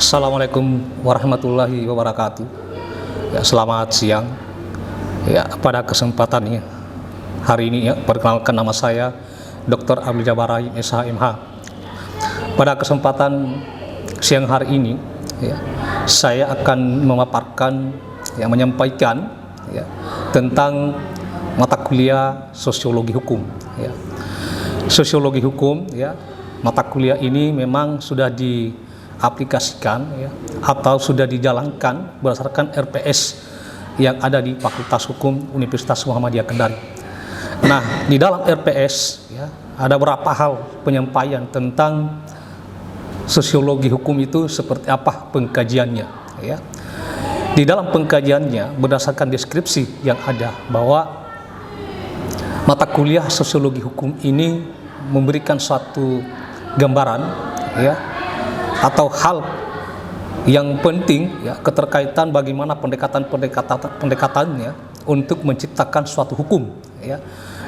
Assalamualaikum warahmatullahi wabarakatuh. Ya, selamat siang. Ya, pada kesempatannya hari ini ya, perkenalkan nama saya Dr. Abdul Jabar Rahim SHMH. Pada kesempatan siang hari ini ya, saya akan memaparkan menyampaikan tentang mata kuliah sosiologi hukum ya. Sosiologi hukum ya, mata kuliah ini memang sudah diaplikasikan ya, atau sudah dijalankan berdasarkan RPS yang ada di Fakultas Hukum Universitas Muhammadiyah Kendari. Nah, di dalam RPS ya, ada beberapa hal penyampaian tentang sosiologi hukum itu seperti apa pengkajiannya ya. Di dalam pengkajiannya berdasarkan deskripsi yang ada bahwa mata kuliah sosiologi hukum ini memberikan suatu gambaran ya, atau hal yang penting ya, keterkaitan bagaimana pendekatannya untuk menciptakan suatu hukum ya,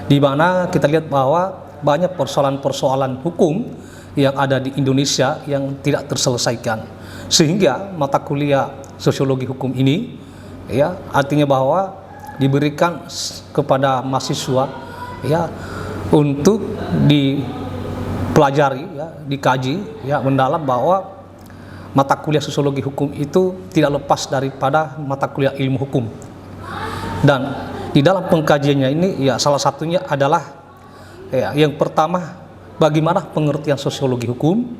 di mana kita lihat bahwa banyak persoalan-persoalan hukum yang ada di Indonesia yang tidak terselesaikan, sehingga mata kuliah sosiologi hukum ini ya, artinya bahwa diberikan kepada mahasiswa ya untuk dipelajari ya, dikaji ya mendalam, bahwa mata kuliah sosiologi hukum itu tidak lepas daripada mata kuliah ilmu hukum. Dan di dalam pengkajiannya ini ya, salah satunya adalah ya, yang pertama bagaimana pengertian sosiologi hukum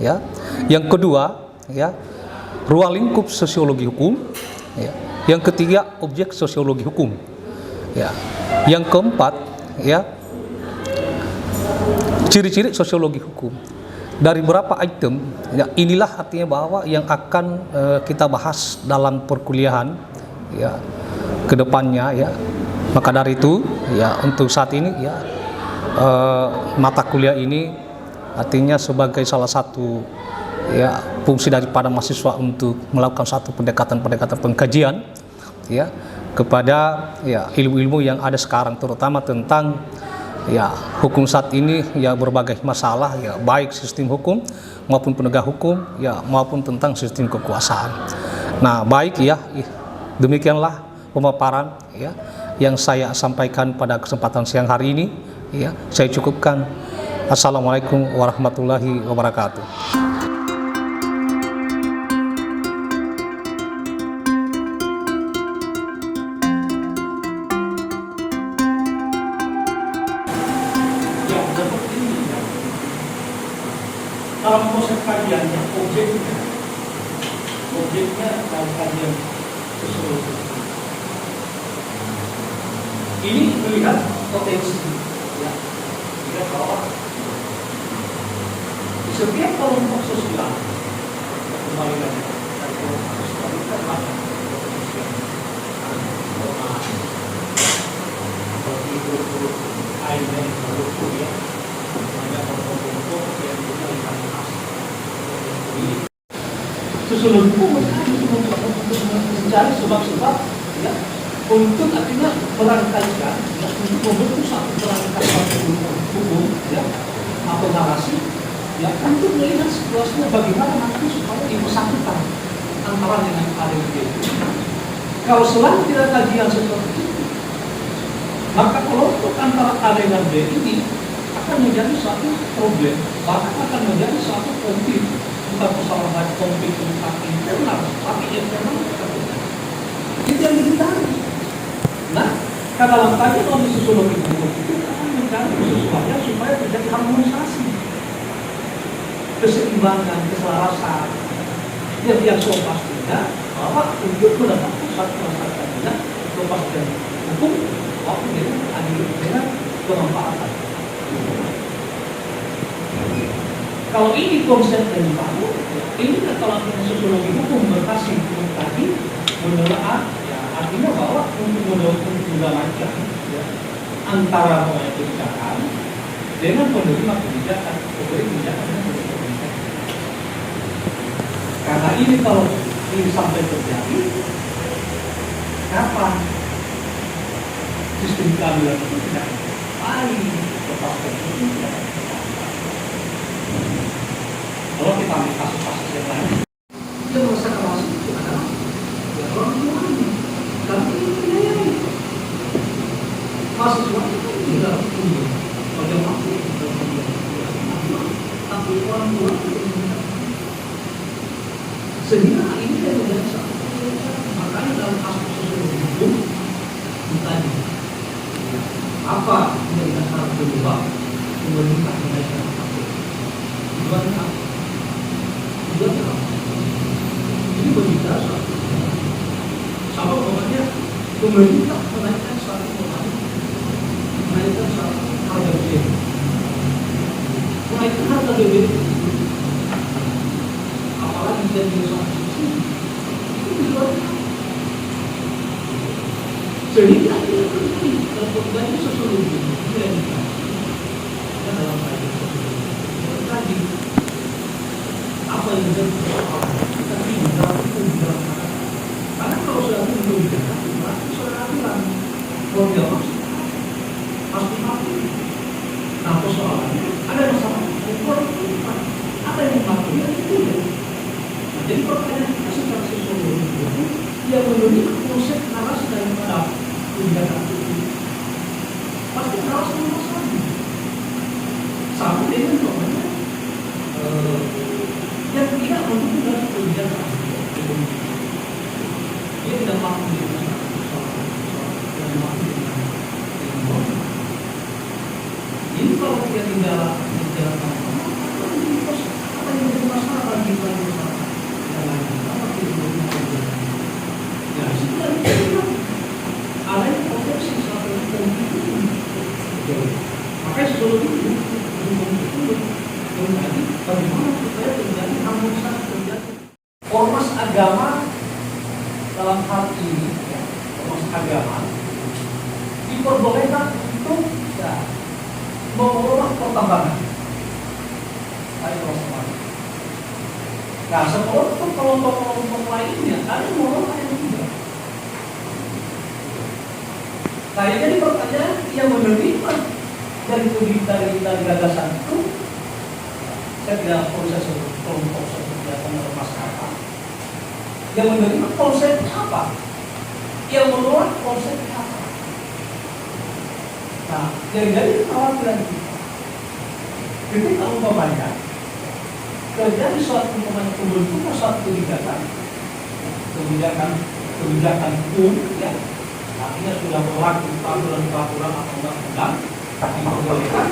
ya, yang kedua ya, ruang lingkup sosiologi hukum ya, yang ketiga objek sosiologi hukum ya, yang keempat ya, ciri-ciri sosiologi hukum. Dari beberapa item ya, inilah artinya bahwa yang akan kita bahas dalam perkuliahan ya ke depannya ya. Maka dari itu ya, untuk saat ini ya, mata kuliah ini artinya sebagai salah satu ya fungsi daripada mahasiswa untuk melakukan satu pendekatan pengkajian ya kepada ya ilmu-ilmu yang ada sekarang, terutama tentang ya hukum saat ini ya, berbagai masalah ya, baik sistem hukum maupun penegak hukum ya, maupun tentang sistem kekuasaan. Nah, baik ya, demikianlah pemaparan ya yang saya sampaikan pada kesempatan siang hari ini ya. Saya cukupkan. Assalamualaikum warahmatullahi wabarakatuh. Dalam proses kajiannya, objeknya dalam kajian sosiologi ini melihat potensi ya, melihat bahwa di setiap kelompok sosial, kembali lagi dari kelompok sosial itu kan banyak kelompok sosial, seperti grup-grup lainnya, grup ya, banyak kelompok-kelompok yang punya lingkaran. Sosiologi hukum mencari sebab-sebab ya, untuk artinya merangkaikan ya, untuk membentuk satu perangkat hukum ya, atau narasi ya, untuk melihat situasinya bagaimana nanti supaya dipersatukan antara dengan ada di itu. Kalau selalu tidak kajian seperti itu, maka kelompok antara A dengan B ini akan menjadi suatu problem, bahkan akan menjadi suatu konflik. Bukan persoalan baik konflik tentang internal, tapi internal itu yang dihindari. Nah, dalam kajian oleh sosiologi hukum itu akan mencari sesuatu supaya terjadi harmonisasi, keseimbangan, keselarasan yang so pastinya bahwa untuk mendapatkan satu masyarakat keadilan lepas dari hukum maupun dengan adil dengan kemanfaatan. Kalau ini konsep yang dibangun, ini kalau sosiologi hukum berhasil mengkaji, menelaah, ya, artinya bahwa untuk mendalangkan ya, antara kebijakan dengan penerima kebijakan, pemberi kebijakan dan penerima kebijakan. Karena ini kalau ini sampai terjadi, kapan sistem keadilan itu tidak paling lepas dari itu tidak. Kalau kita ambil kasus-kasus yang lain, bagaimana tapi orang tua sehingga ini yang menjadi satu makanya dalam kasus hukum ditanya apa yang dasar kedua pemerintah menaikkan tujuannya apa? Tujuannya apa? Ini berbicara soal sama umpamanya pemerintah menaikkan suatu menaikkan suatu harga BBM, menaikkan harga BBM, apalagi jadi soal subsidi, itu tujuannya sehingga tidak penting dan perbedaan sosiologi tidak dalam kajian tadi apa yang menjadi persoalan tapi dalam hukum dalam karena kalau sudah belum berarti sudah aturan kalau tidak masuk harus dipatuhi. Nah persoalannya ada masalah ada yang mematuhi ada yang tidak. Nah, jadi pertanyaan kita secara sosiologi itu yang menurut konsep narasi daripada kebijakan itu pasti harus memasukkan sama dengan namanya yang tidak mendukung dari kebijakan dia tidak mampu dengan ini kalau dia tinggal apa yang menjadi masalah bagi masyarakat ya sebenarnya ada yang potensi satu makanya sosiologi itu menjadi bagaimana supaya terjadi harmonisasi terjadi ormas agama dalam hal ini ya, ormas agama diperbolehkan untuk ya, mengelola pertambangan kayak ormas. Nah sekolah itu kelompok-kelompok lainnya ada yang mengelola yang tidak. Nah jadi pertanyaan yang menerima dari gagasan itu saya tidak proses kelompok seperti apa ormas apa yang menerima konsep apa yang menolak konsep apa. Nah yang jadi kekhawatiran kita ketika umpamanya terjadi suatu pembentukan suatu kebijakan hukum ya artinya sudah berlaku peraturan atau undang-undang tapi diperbolehkan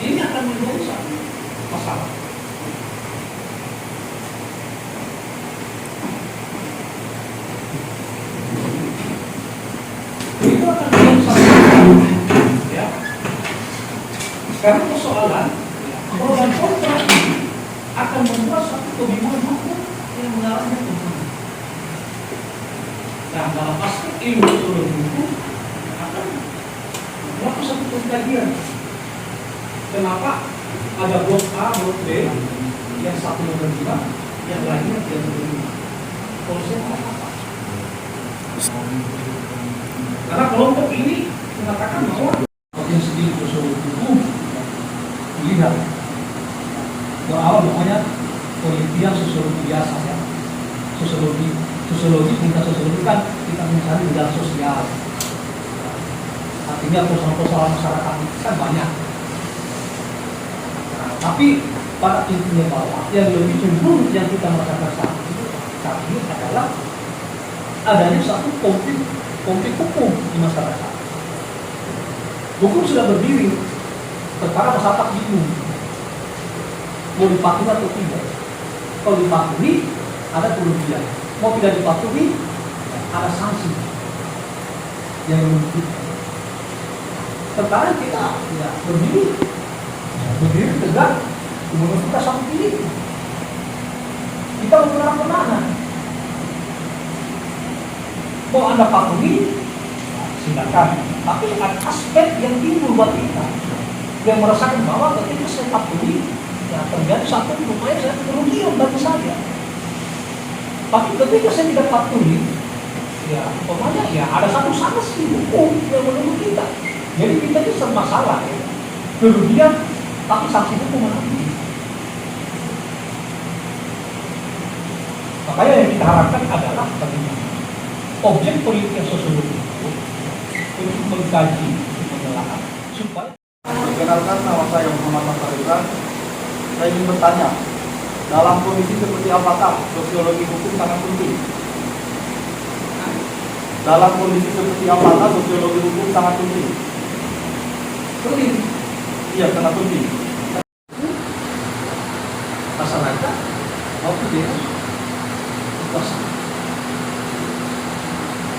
ini akan menjadi satu masalah. Itu akan menjadi satu ya karena persoalan pro dan kontra akan membuat satu kebingungan hukum yang mengarahnya ke mana. Nah dalam aspek ilmu sosiologi hukum akan melakukan satu pengkajian kenapa ada blok A, blok B yang satu menerima, yang lainnya tidak menerima. Konsep apa? Karena kelompok ini mengatakan bahwa potensi sosiologi hukum lihat berawal namanya penelitian sosiologi biasa ya. Sosiologi tingkat sosiologi kan kita mencari bidang sosial. Artinya persoalan-persoalan masyarakat itu kan banyak. Nah, tapi pada intinya bahwa yang lebih cenderung yang kita merasakan saat ini adalah adanya satu konflik hukum di masyarakat. Hukum sudah berdiri, perkara masyarakat bingung mau dipatuhi atau tidak. Kalau dipatuhi ada kerugian, mau tidak dipatuhi ada sanksi yang menentukan. Sekarang kita ya, berdiri tegak, kemudian kita satu pilih. Kita menerang-menahan. Mau Anda patuhi, silakan. Tapi ada aspek yang timbul buat kita, yang merasakan bahwa ketika saya patuhi, ya terjadi satu lumayan saya kerugian bagi saya. Tapi ketika saya tidak patuhi, ya umpamanya ya ada satu sanksi hukum yang menunggu kita. Jadi kita ini serba salah ya. Kerugian tapi sanksi hukum menanggung. Makanya yang kita harapkan adalah bagaimana objek penelitian sosiologi untuk mengkaji, menelaah supaya Perkenalkan, nama saya Muhammad Nasarudin. Saya ingin bertanya, dalam kondisi seperti apakah sosiologi hukum sangat penting? Dalam kondisi seperti apakah sosiologi hukum sangat penting? penting Iya, sangat penting. masyarakat maupun dengan kuasa.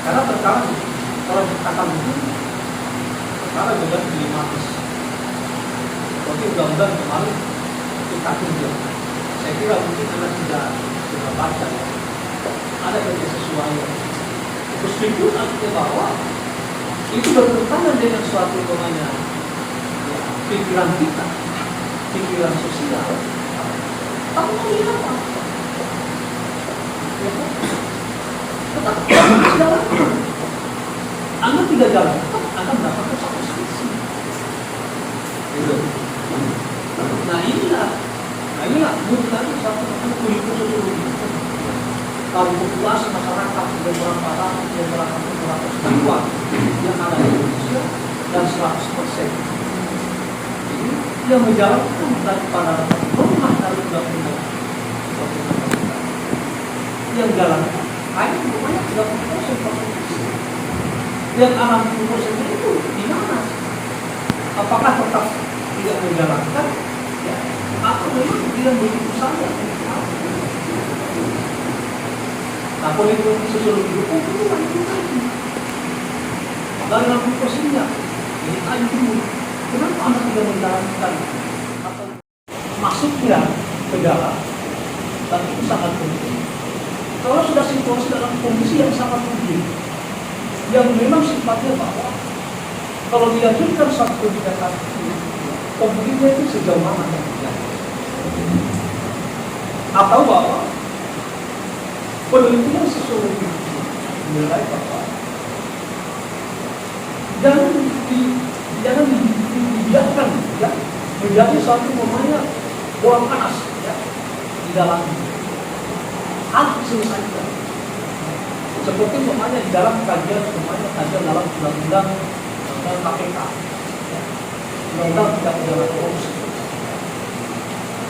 Karena terkadang kalau dikatakan hukum, terkadang juga dilematis. Oke, mudah-mudahan kemarin kita kerja. Saya kira mungkin Anda sudah baca ya. Ada ketidaksesuaian. Meskipun artinya bahwa itu bertentangan dengan suatu namanya ya, pikiran kita, pikiran sosial. Kamu melihat apa? Ya, tetap jalankan. Anda tidak jalan, Anda mendapatkan satu sisi. Gitu. Nah inilah bukan satu kurikulum sosiologi. Kalau populasi masyarakat beberapa peristiwa yang ada di Indonesia dan 100%. Jadi yang menjalankan daripada rumah dari undang-undang yang jalankan hanya rumahnya 30%. Yang 60% itu di mana? Apakah tetap tidak menjalankan? Ya, atau memang tidak begitu saja? Nah, politik sosiologi hukum itu lagi dari 60%-nya ini tanya dulu, kenapa Anda tidak menjalankan atau masuknya ke dalam? Dan itu sangat penting. Kalau sudah situasi dalam kondisi yang sangat penting, yang memang sifatnya bahwa kalau dilanjutkan satu kebijakan konfliknya itu sejauh mana yang terjadi, atau bahwa penelitian sosiologi menilai bahwa jangan dibiarkan ya, menjadi suatu namanya bola panas ya, di dalam hal selesaikan. Seperti namanya di dalam kajian dalam undang-undang KPK, ya, undang-undang tidak pidana korupsi.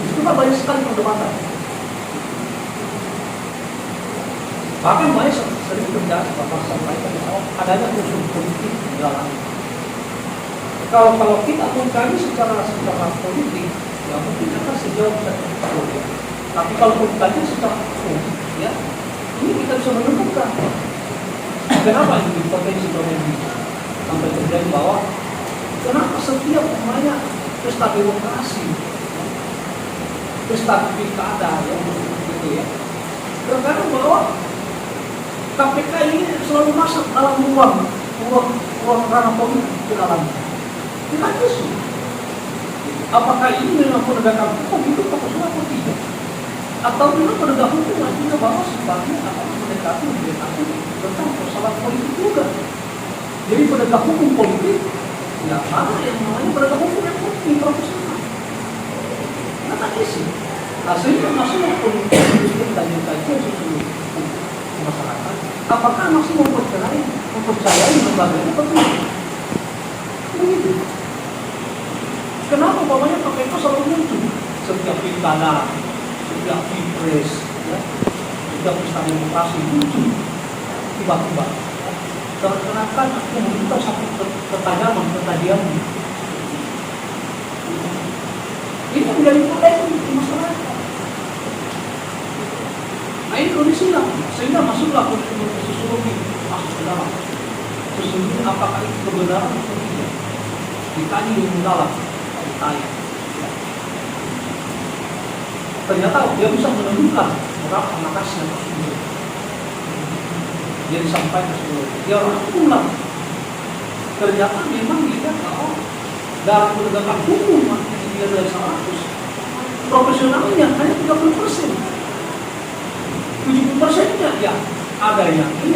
Itu kan banyak sekali perdebatan. Bahkan banyak sering terjadi, Bapak sampaikan bahwa adanya unsur politik di dalam. Kalau kita mengkaji secara politik, ya mungkin akan sejauh politik. Tapi kalau mengkaji secara hukum, ya ini kita bisa menemukan kenapa ini potensi sampai terjadi bahwa kenapa setiap namanya pesta demokrasi, pesta pilkada, ya gitu ya. Terkadang bahwa KPK ini selalu masuk dalam ruang ranah politik ke dalamnya. Kita isu. Apakah ini memang penegakan hukum itu profesional atau tidak? Atau memang penegak hukum artinya bahwa sifatnya akan mendekati tentang persoalan politik juga. Jadi penegak hukum politik, ya mana yang namanya penegak hukum yang politik profesional. Kita isi. Hasilnya masuk politik dan kajian sosiologi masyarakat. Apakah masih mempercayai lembaganya atau tidak? Begitu. Kenapa umpamanya KPK selalu muncul setiap pilkada, setiap pilpres, ya, setiap pesta demokrasi muncul tiba-tiba. Kenapa aku menunjukkan satu ketajaman. Ini menjadi polemik di masyarakat. Nah ini kondisi lah, sehingga masuklah politik sosiologi masuk ke dalam. Sesungguhnya apakah itu kebenaran atau tidak? Dikaji lebih dalam, ditanya. Ternyata dia bisa menemukan berapa makasnya tersebut. Dia disampaikan sosiologi. Dia orang pulang. Ternyata memang dia tahu dalam penegakan hukum dia dari 100 profesionalnya hanya 30%. 70%-nya ya ada yang ini